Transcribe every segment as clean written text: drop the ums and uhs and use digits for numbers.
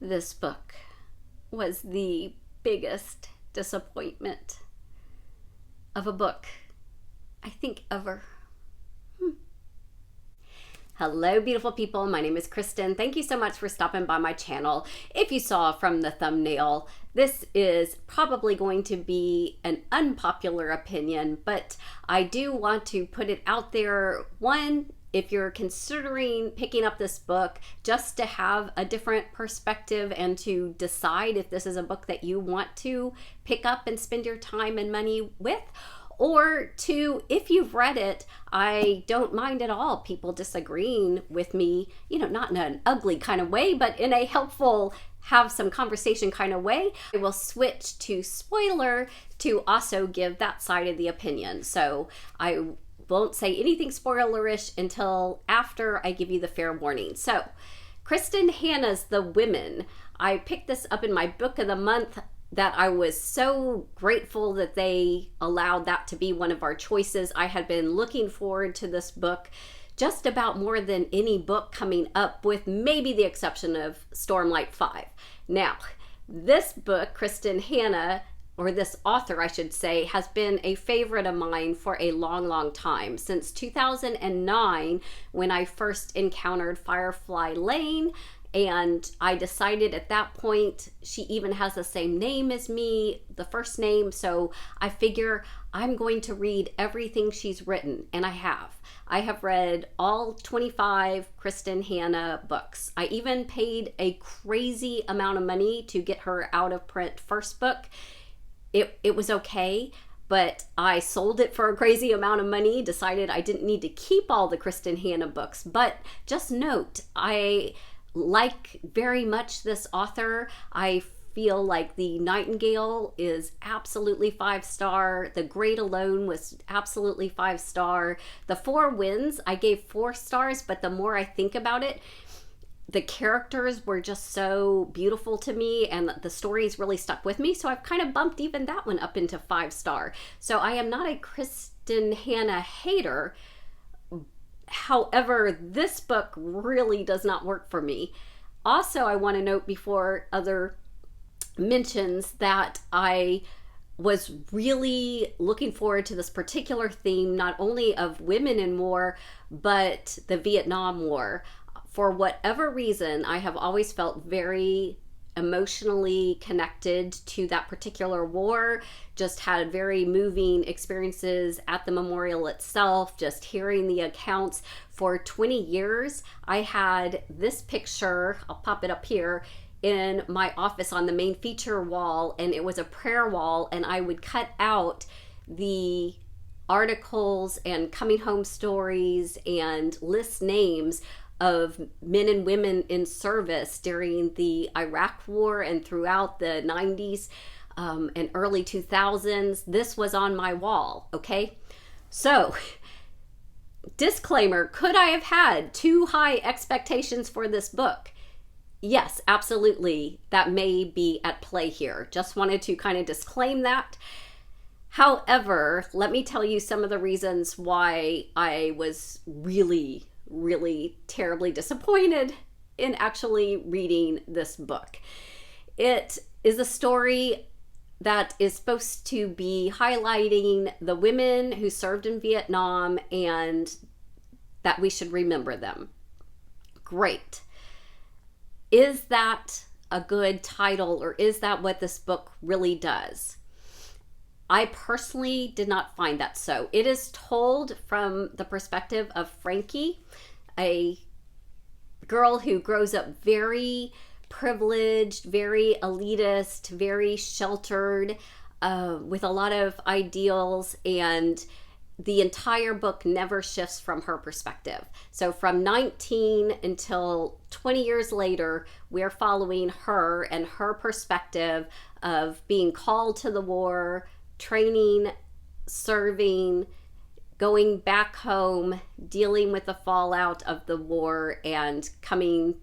This book was the biggest disappointment of a book, I think, ever. Hello, beautiful people. My name is Kristin. Thank you so much for stopping by my channel. If you saw from the thumbnail, this is probably going to be an unpopular opinion, but I do want to put it out there. One, if you're considering picking up this book just to have a different perspective and to decide if this is a book that you want to pick up and spend your time and money with, or two, if you've read it, I don't mind at all people disagreeing with me, not in an ugly kind of way, but in a helpful, have some conversation kind of way. I will switch to spoiler to also give that side of the opinion. So I won't say anything spoilerish until after I give you the fair warning. So Kristin Hannah's The Women. I picked this up in my book of the month that I was so grateful that they allowed that to be one of our choices. I had been looking forward to this book just about more than any book coming up, with maybe the exception of Stormlight 5. Now, this book, Kristin Hannah, or this author, I should say, has been a favorite of mine for a long, long time. Since 2009, when I first encountered Firefly Lane, and I decided at that point, she even has the same name as me, the first name, so I figure I'm going to read everything she's written, and I have. I have read all 25 Kristin Hannah books. I even paid a crazy amount of money to get her out of print first book. It was okay, but I sold it for a crazy amount of money, decided I didn't need to keep all the Kristin Hannah books. But just note, I like very much this author. I feel like The Nightingale is absolutely 5-star. The Great Alone was absolutely 5-star. The Four Winds, I gave 4 stars, but the more I think about it, the characters were just so beautiful to me and the stories really stuck with me. So I've kind of bumped even that one up into 5-star. So I am not a Kristin Hannah hater. However, this book really does not work for me. Also, I want to note before other mentions that I was really looking forward to this particular theme, not only of women in war, but the Vietnam War. For whatever reason, I have always felt very emotionally connected to that particular war. Just had very moving experiences at the memorial itself, just hearing the accounts. For 20 years, I had this picture, I'll pop it up here, in my office on the main feature wall, and it was a prayer wall, and I would cut out the articles and coming home stories and list names of men and women in service during the Iraq War and throughout the 90s and early 2000s. This was on my wall, okay? So, disclaimer, could I have had too high expectations for this book? Yes, absolutely. That may be at play here. Just wanted to kind of disclaim that. However, let me tell you some of the reasons why I was really terribly disappointed in actually reading this book. It is a story that is supposed to be highlighting the women who served in Vietnam and that we should remember them. Great. Is that a good title, or is that what this book really does? I personally did not find that so. It is told from the perspective of Frankie, a girl who grows up very privileged, very elitist, very sheltered, with a lot of ideals, and the entire book never shifts from her perspective. So from 19 until 20 years later, we're following her and her perspective of being called to the war, training, serving, going back home, dealing with the fallout of the war, and coming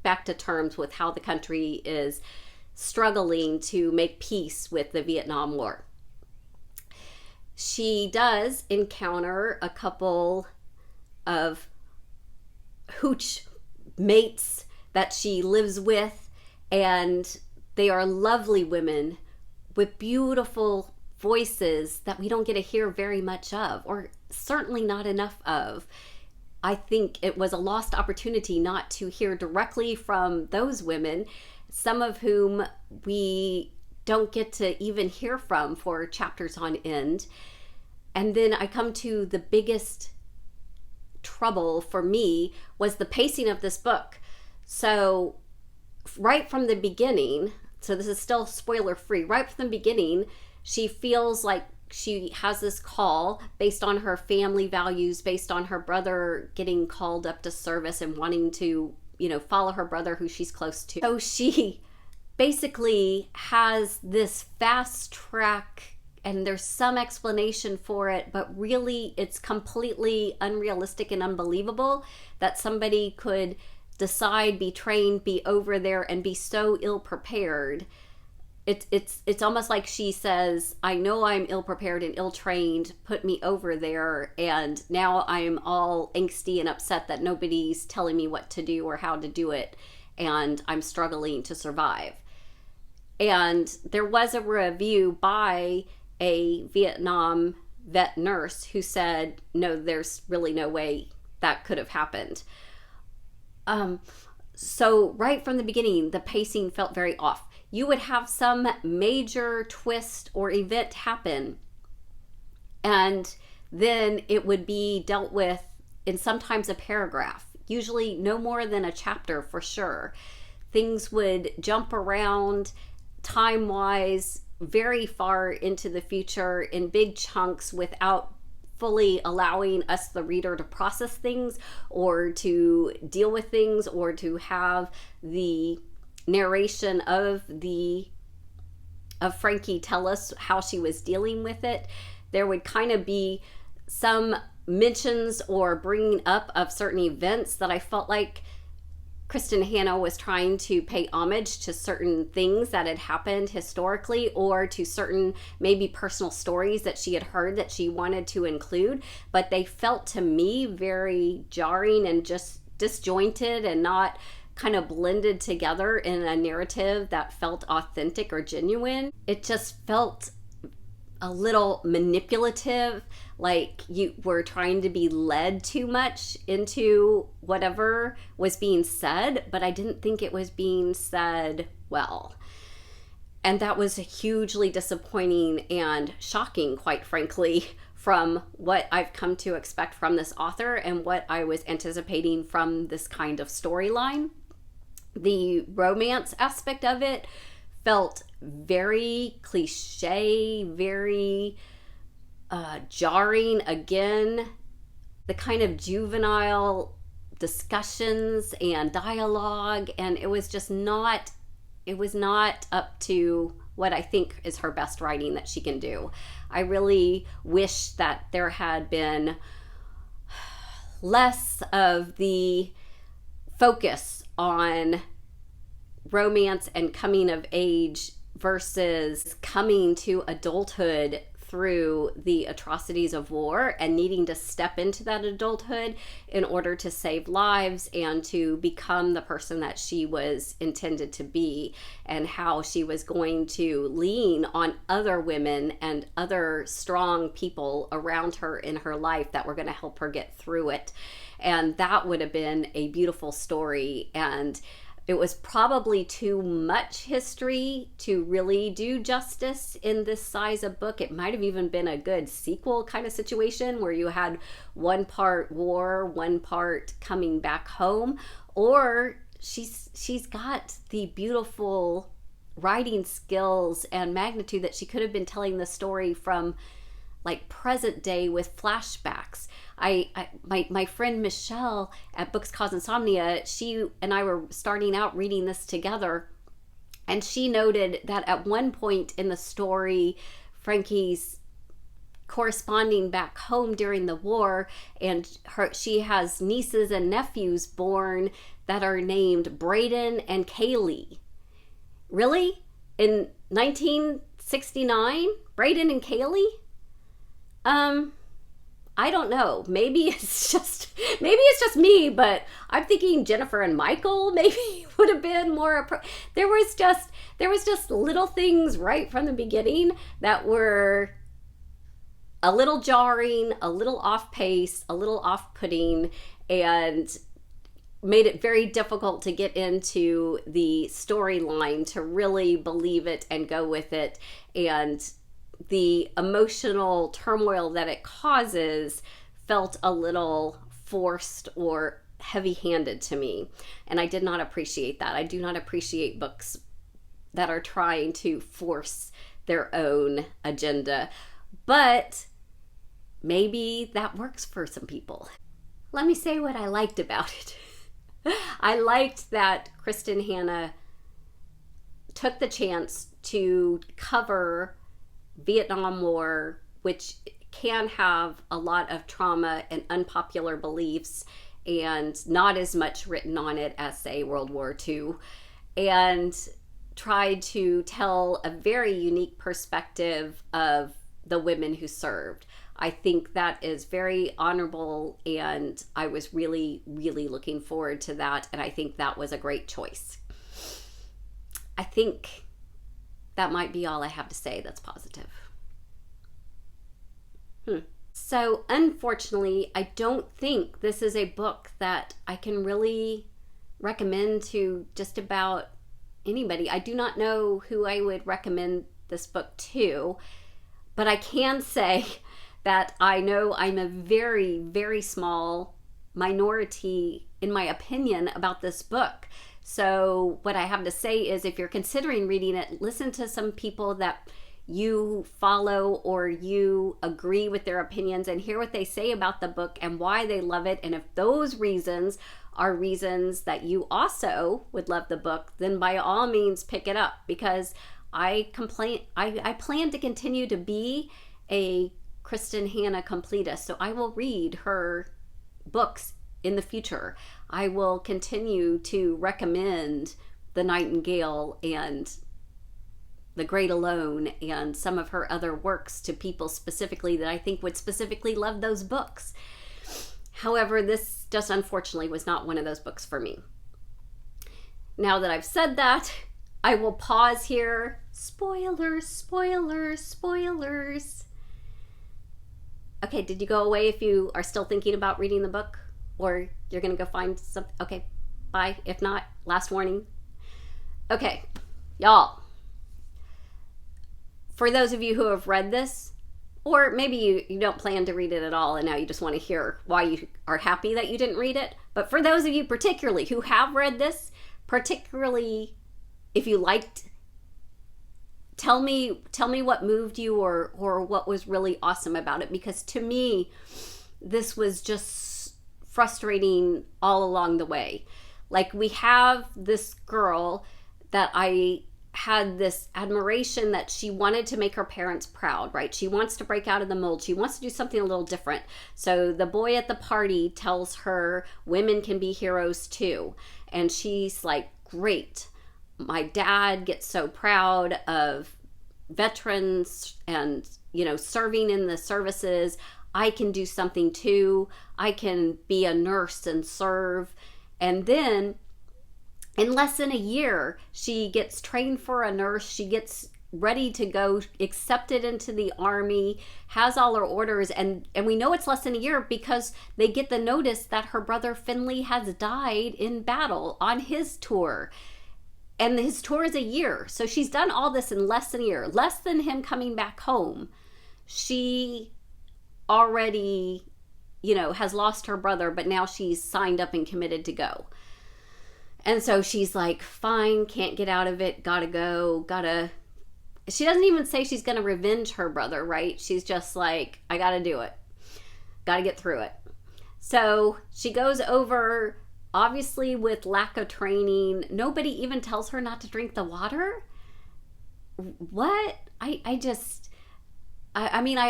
back to terms with how the country is struggling to make peace with the Vietnam War. She does encounter a couple of hooch mates that she lives with And they are lovely women with beautiful voices that we don't get to hear very much of, or certainly not enough of. I think it was a lost opportunity not to hear directly from those women, some of whom we don't get to even hear from for chapters on end. And then I come to the biggest trouble for me was the pacing of this book. So right from the beginning, so this is still spoiler free, right from the beginning, she feels like she has this call based on her family values, based on her brother getting called up to service and wanting to, follow her brother who she's close to. So she basically has this fast track, and there's some explanation for it, but really it's completely unrealistic and unbelievable that somebody could decide, be trained, be over there, and be so ill prepared. It's almost like she says, I know I'm ill prepared and ill trained, put me over there, and now I'm all angsty and upset that nobody's telling me what to do or how to do it, and I'm struggling to survive. And there was a review by a Vietnam vet nurse who said, no, there's really no way that could have happened. So right from the beginning, the pacing felt very off. You would have some major twist or event happen, and then it would be dealt with in sometimes a paragraph, usually no more than a chapter for sure. Things would jump around time-wise very far into the future in big chunks without fully allowing us, the reader, to process things or to deal with things or to have the narration of Frankie tell us how she was dealing with it. There would kind of be some mentions or bringing up of certain events that I felt like Kristin Hannah was trying to pay homage to certain things that had happened historically, or to certain maybe personal stories that she had heard that she wanted to include, but they felt to me very jarring and just disjointed and not kind of blended together in a narrative that felt authentic or genuine. It just felt a little manipulative, like you were trying to be led too much into whatever was being said, but I didn't think it was being said well. And that was hugely disappointing and shocking, quite frankly, from what I've come to expect from this author and what I was anticipating from this kind of storyline. The romance aspect of it felt very cliche, very jarring. Again, the kind of juvenile discussions and dialogue, and it was not up to what I think is her best writing that she can do. I really wish that there had been less of the focus on romance and coming of age versus coming to adulthood through the atrocities of war and needing to step into that adulthood in order to save lives and to become the person that she was intended to be, and how she was going to lean on other women and other strong people around her in her life that were going to help her get through it. And that would have been a beautiful story. And it was probably too much history to really do justice in this size of book. It might have even been a good sequel kind of situation where you had one part war, one part coming back home. Or she's got the beautiful writing skills and magnitude that she could have been telling the story from like present day with flashbacks. My friend Michelle at Books Cause Insomnia, she and I were starting out reading this together, and she noted that at one point in the story, Frankie's corresponding back home during the war, and she has nieces and nephews born that are named Braden and Kaylee. Really? In 1969? Braden and Kaylee? I don't know. Maybe it's just me, but I'm thinking Jennifer and Michael maybe would have been more. There was just little things right from the beginning that were a little jarring, a little off pace, a little off putting, and made it very difficult to get into the storyline to really believe it and go with it. And the emotional turmoil that it causes felt a little forced or heavy-handed to me. And I did not appreciate that. I do not appreciate books that are trying to force their own agenda. But maybe that works for some people. Let me say what I liked about it. I liked that Kristin Hannah took the chance to cover Vietnam War, which can have a lot of trauma and unpopular beliefs and not as much written on it as, say, World War II, and tried to tell a very unique perspective of the women who served. I think that is very honorable, and I was really, really looking forward to that, and I think that was a great choice. I think that might be all I have to say that's positive. So, unfortunately, I don't think this is a book that I can really recommend to just about anybody. I do not know who I would recommend this book to, but I can say that I know I'm a very, very small minority in my opinion about this book. So what I have to say is, if you're considering reading it, listen to some people that you follow or you agree with their opinions and hear what they say about the book and why they love it. And if those reasons are reasons that you also would love the book, then by all means pick it up, because I plan to continue to be a Kristin Hannah completist. So I will read her books in the future. I will continue to recommend The Nightingale and The Great Alone and some of her other works to people specifically that I think would specifically love those books. However, this just unfortunately was not one of those books for me. Now that I've said that, I will pause here. Spoilers, spoilers, spoilers. Okay, did you go away if you are still thinking about reading the book? Or you're going to go find something? Okay, bye. If not, last warning. Okay, y'all. For those of you who have read this, or maybe you don't plan to read it at all and now you just want to hear why you are happy that you didn't read it. But for those of you particularly who have read this, particularly if you liked, tell me what moved you or what was really awesome about it. Because to me, this was just frustrating all along the way. Like, we have this girl that I had this admiration that she wanted to make her parents proud, right? She wants to break out of the mold. She wants to do something a little different. So the boy at the party tells her women can be heroes too. And she's like, great. My dad gets so proud of veterans and, serving in the services. I can do something too. I can be a nurse and serve. And then in less than a year, she gets trained for a nurse. She gets ready to go, accepted into the Army, has all her orders. And we know it's less than a year because they get the notice that her brother Finley has died in battle on his tour. And his tour is a year. So she's done all this in less than a year. Less than him coming back home. She already, has lost her brother, but now she's signed up and committed to go. And so she's like, fine, can't get out of it, gotta go, she doesn't even say she's gonna revenge her brother, right? She's just like, I gotta do it. Gotta get through it. So she goes over, obviously with lack of training. Nobody even tells her not to drink the water. What? I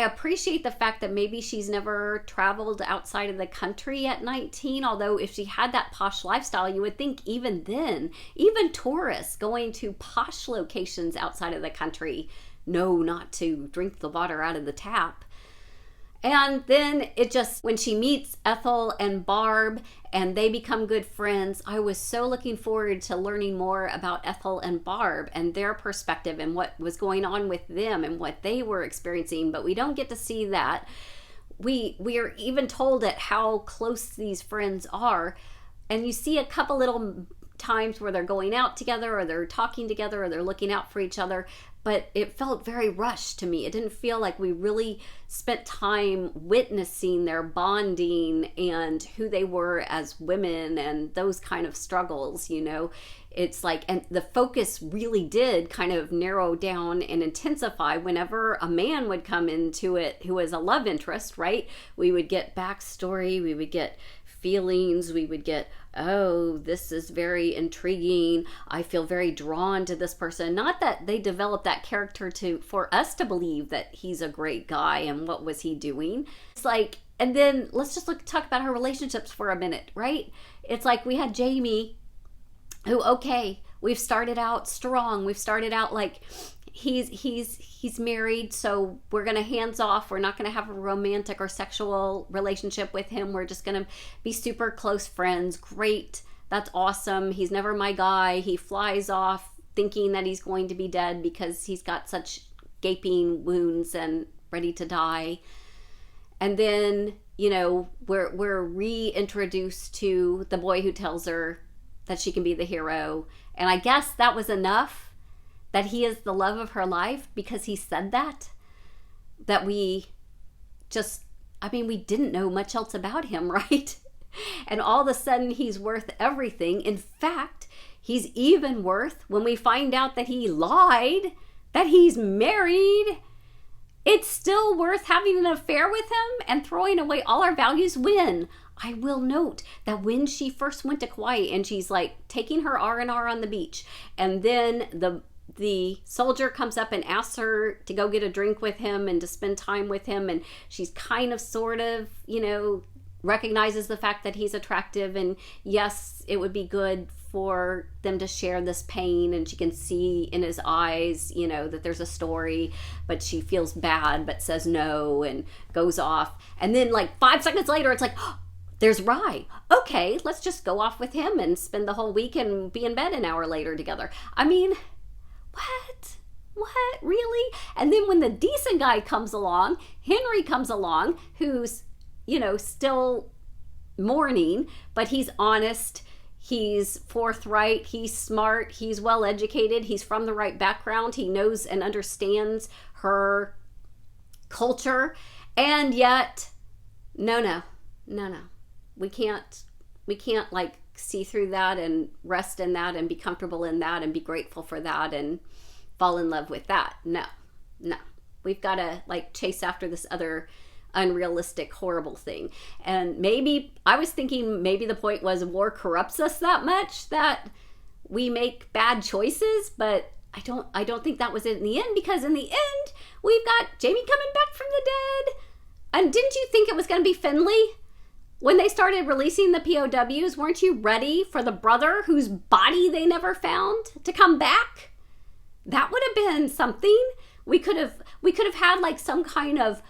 appreciate the fact that maybe she's never traveled outside of the country at 19, although if she had that posh lifestyle, you would think even then, even tourists going to posh locations outside of the country know not to drink the water out of the tap. And then it just, when she meets Ethel and Barb and they become good friends, I was so looking forward to learning more about Ethel and Barb and their perspective and what was going on with them and what they were experiencing. But we don't get to see that. We are even told at how close these friends are. And you see a couple little times where they're going out together or they're talking together or they're looking out for each other, but it felt very rushed to me. It didn't feel like we really spent time witnessing their bonding and who they were as women and those kind of struggles, you know. It's like, and the focus really did kind of narrow down and intensify whenever a man would come into it who was a love interest, right? We would get backstory, we would get feelings, we would get, oh, this is very intriguing, I feel very drawn to this person. Not that they developed that character for us to believe that he's a great guy and what was he doing. It's like, and then let's just talk about her relationships for a minute, right? It's like we had Jamie, who, okay, we've started out strong, we've started out like he's married, so we're gonna hands off, we're not gonna have a romantic or sexual relationship with him, we're just gonna be super close friends. Great, that's awesome. He's never my guy. He flies off thinking that he's going to be dead because he's got such gaping wounds and ready to die. And then, you know, we're reintroduced to the boy who tells her that she can be the hero, and I guess that was enough, that he is the love of her life because he said that we just, I mean, we didn't know much else about him, right? And all of a sudden he's worth everything. In fact, he's even worth, when we find out that he lied, that he's married, it's still worth having an affair with him and throwing away all our values. When I will note that when she first went to Kauai and she's like taking her R&R on the beach, and then the soldier comes up and asks her to go get a drink with him and to spend time with him, and she's kind of sort of, you know, recognizes the fact that he's attractive, and yes, it would be good for them to share this pain, and she can see in his eyes, you know, that there's a story, but she feels bad but says no and goes off. And then like 5 seconds later it's like, oh, there's Rye. Okay, let's just go off with him and spend the whole week and be in bed an hour later together. I mean, what really? And then when the decent guy comes along, Henry comes along, who's, you know, still mourning, but he's honest, he's forthright, he's smart, he's well educated, he's from the right background, he knows and understands her culture. And yet no, we can't like see through that and rest in that and be comfortable in that and be grateful for that and fall in love with that. No, we've got to like chase after this other unrealistic, horrible thing. And maybe I was thinking maybe the point was war corrupts us that much that we make bad choices, but I don't think that was it in the end, because in the end we've got Jamie coming back from the dead. And didn't you think it was going to be Finley? When they started releasing the POWs, weren't you ready for the brother whose body they never found to come back? That would have been something. We could have had like some kind of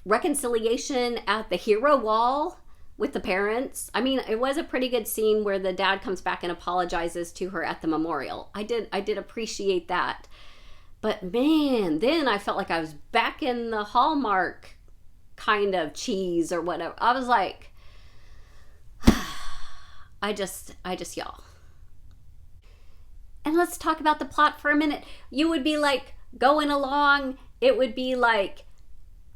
reconciliation at the hero wall with the parents. I mean, it was a pretty good scene where the dad comes back and apologizes to her at the memorial. I did appreciate that. But man, then I felt like I was back in the Hallmark kind of cheese or whatever. I was like, I just y'all. And let's talk about the plot for a minute. You would be like going along, it would be like,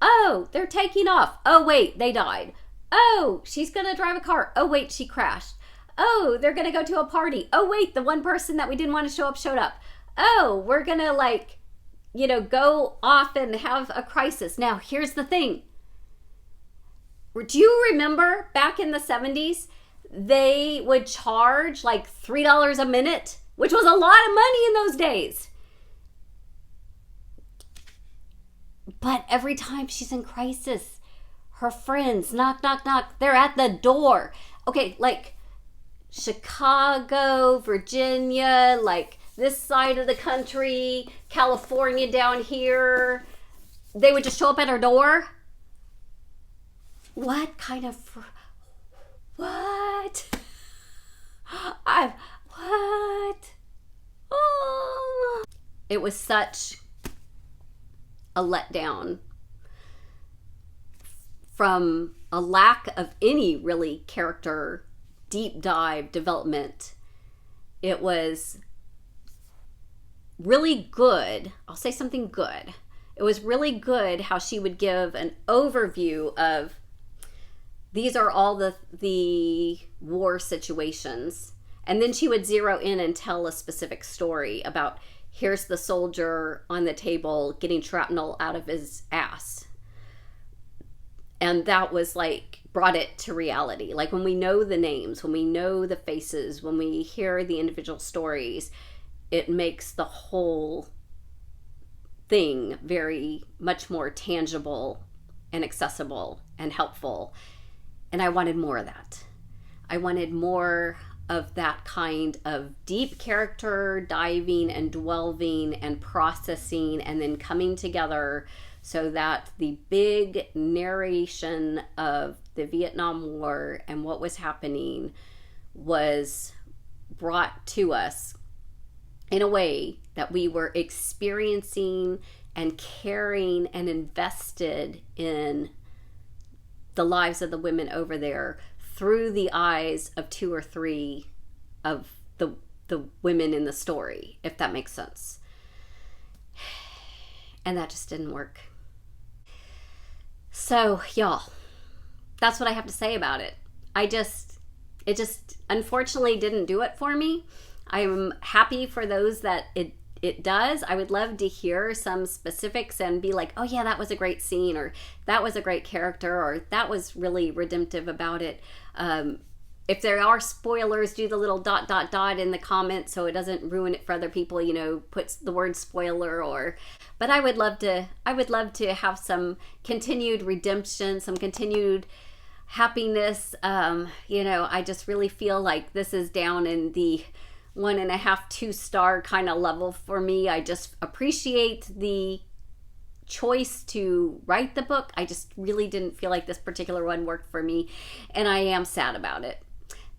oh, they're taking off. Oh, wait, they died. Oh, she's gonna drive a car. Oh, wait, she crashed. Oh, they're gonna go to a party. Oh, wait, the one person that we didn't want to show up showed up. Oh, we're gonna like, you know, go off and have a crisis. Now, here's the thing. Do you remember back in the 70s, they would charge like $3 a minute, which was a lot of money in those days. But every time she's in crisis, her friends, knock, knock, knock, they're at the door. Okay, like Chicago, Virginia, like this side of the country, California down here, they would just show up at her door. what kind of, what? What? Oh. It was such a letdown from a lack of any really character deep dive development. It was really good. I'll say something good. It was really good how she would give an overview of these are all the war situations. And then she would zero in and tell a specific story about here's the soldier on the table getting shrapnel out of his ass. And that was like, brought it to reality. Like when we know the names, when we know the faces, when we hear the individual stories, it makes the whole thing very much more tangible and accessible and helpful. And I wanted more of that. I wanted more of that kind of deep character diving and dwelling and processing and then coming together so that the big narration of the Vietnam War and what was happening was brought to us in a way that we were experiencing and caring and invested in the lives of the women over there through the eyes of 2 or 3 of the women in the story, if that makes sense. And that just didn't work. So, y'all, that's what I have to say about it. It just unfortunately didn't do it for me. I'm happy for those that it does. I would love to hear some specifics and be like, oh yeah, that was a great scene, or that was a great character, or that was really redemptive about it. If there are spoilers, do the little ... in the comments so it doesn't ruin it for other people, puts the word spoiler but I would love to have some continued redemption, some continued happiness. I just really feel like this is down in the 1.5, 2-star kind of level for me. I just appreciate the choice to write the book. I just really didn't feel like this particular one worked for me, and I am sad about it.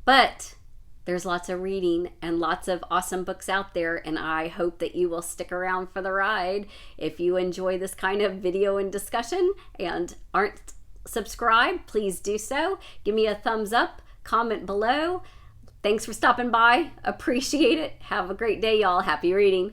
But there's lots of reading and lots of awesome books out there, and I hope that you will stick around for the ride. If you enjoy this kind of video and discussion and aren't subscribed, please do so. Give me a thumbs up, comment below. Thanks for stopping by. Appreciate it. Have a great day, y'all. Happy reading.